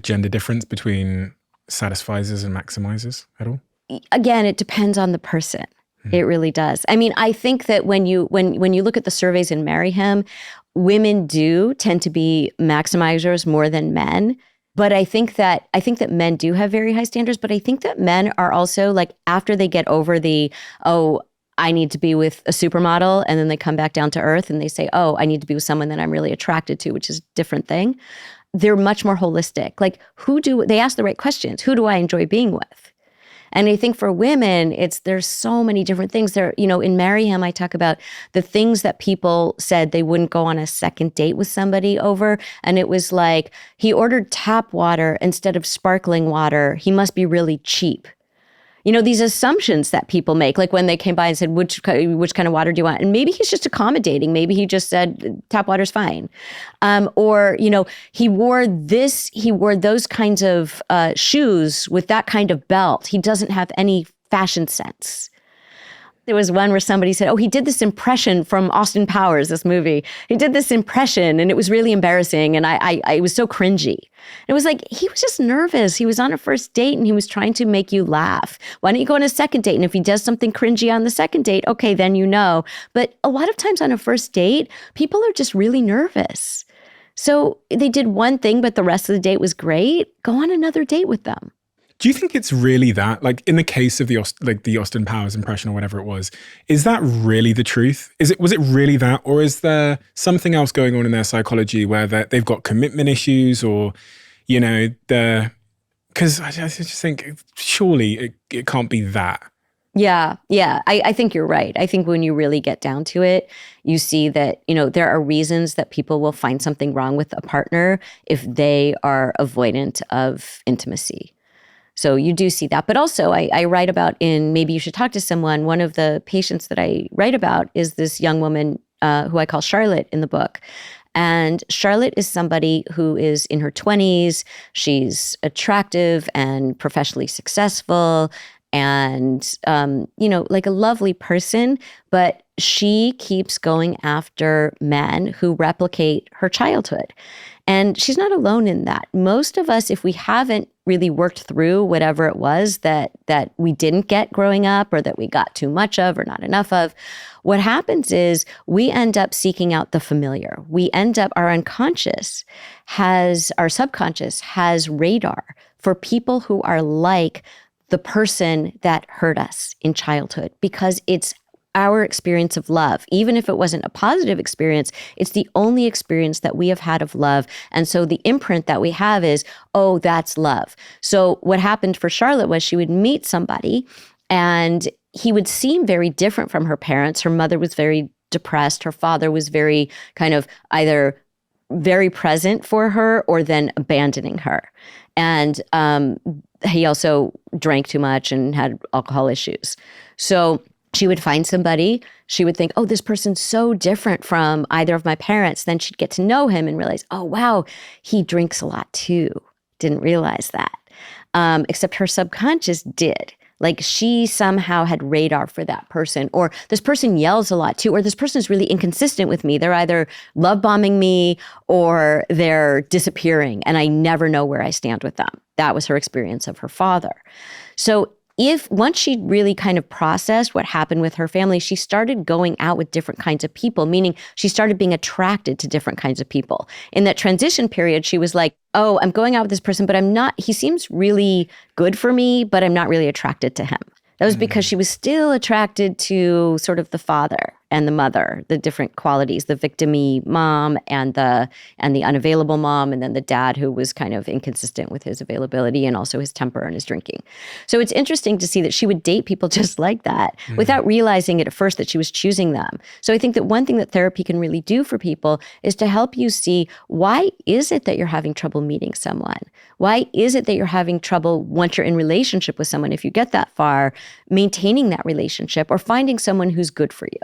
gender difference between satisficers and maximizers at all? Again, it depends on the person. It really does. I mean, I think that when you look at the surveys in Marry Him, women do tend to be maximizers more than men. But I think that men do have very high standards, but I think that men are also like, after they get over I need to be with a supermodel, and then they come back down to earth and they say, oh, I need to be with someone that I'm really attracted to, which is a different thing. They're much more holistic. Like, they ask the right questions. Who do I enjoy being with? And I think for women, there's so many different things there. In Marry Him, I talk about the things that people said they wouldn't go on a second date with somebody over. And it was like, he ordered tap water instead of sparkling water. He must be really cheap. These assumptions that people make, like when they came by and said, which kind of water do you want? And maybe he's just accommodating. Maybe he just said, tap water's fine. Or he wore those kinds of shoes with that kind of belt. He doesn't have any fashion sense. There was one where somebody said, oh, he did this impression from Austin Powers, this movie. He did this impression and it was really embarrassing. And I was so cringy. It was like, he was just nervous. He was on a first date and he was trying to make you laugh. Why don't you go on a second date? And if he does something cringy on the second date, okay, then you know. But a lot of times on a first date, people are just really nervous. So they did one thing, but the rest of the date was great. Go on another date with them. Do you think it's really that? Like in the case of the Austin Powers impression or whatever it was, is that really the truth? Was it really that? Or is there something else going on in their psychology where they've got commitment issues or, because I just think surely it can't be that. Yeah. I think you're right. I think when you really get down to it, you see that, there are reasons that people will find something wrong with a partner if they are avoidant of intimacy. So you do see that. But also I write about in Maybe You Should Talk to Someone, one of the patients that I write about is this young woman who I call Charlotte in the book. And Charlotte is somebody who is in her 20s. She's attractive and professionally successful and, like a lovely person, but she keeps going after men who replicate her childhood. And she's not alone in that. Most of us, if we haven't really worked through whatever it was that we didn't get growing up or that we got too much of or not enough of, what happens is we end up seeking out the familiar. Our subconscious has radar for people who are like the person that hurt us in childhood because it's our experience of love. Even if it wasn't a positive experience, it's the only experience that we have had of love. And so the imprint that we have is, oh, that's love. So what happened for Charlotte was she would meet somebody and he would seem very different from her parents. Her mother was very depressed. Her father was very kind of either very present for her or then abandoning her. And he also drank too much and had alcohol issues. So she would find somebody, she would think, oh, this person's so different from either of my parents. Then she'd get to know him and realize, oh, wow, he drinks a lot too. Didn't realize that. Except her subconscious did. Like she somehow had radar for that person. Or this person yells a lot too. Or this person is really inconsistent with me. They're either love bombing me or they're disappearing. And I never know where I stand with them. That was her experience of her father. So once she really kind of processed what happened with her family, she started going out with different kinds of people, meaning she started being attracted to different kinds of people. In that transition period, she was like, oh, I'm going out with this person, but he seems really good for me, but I'm not really attracted to him. That was because she was still attracted to sort of the father and the mother, the different qualities, the victim-y mom and the unavailable mom, and then the dad who was kind of inconsistent with his availability and also his temper and his drinking. So it's interesting to see that she would date people just like that without realizing it at first that she was choosing them. So I think that one thing that therapy can really do for people is to help you see, why is it that you're having trouble meeting someone? Why is it that you're having trouble once you're in relationship with someone, if you get that far, maintaining that relationship or finding someone who's good for you?